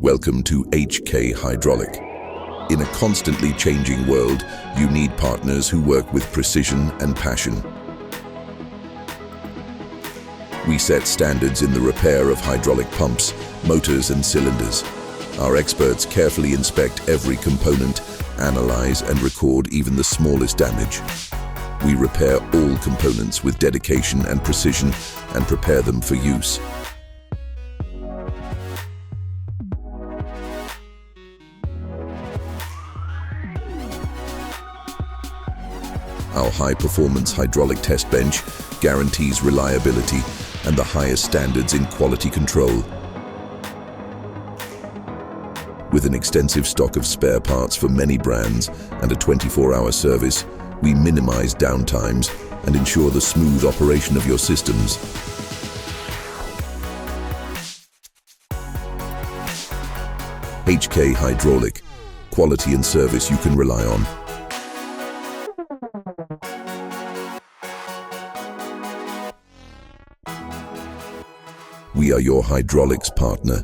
Welcome to HK Hydraulik. In a constantly changing world, you need partners who work with precision and passion. We set standards in the repair of hydraulic pumps, motors and cylinders. Our experts carefully inspect every component, analyze and record even the smallest damage. We repair all components with dedication and precision and prepare them for use. Our high-performance hydraulic test bench guarantees reliability and the highest standards in quality control. With an extensive stock of spare parts for many brands and a 24-hour service, we minimize downtimes and ensure the smooth operation of your systems. HK Hydraulik, quality and service you can rely on. We are your hydraulics partner.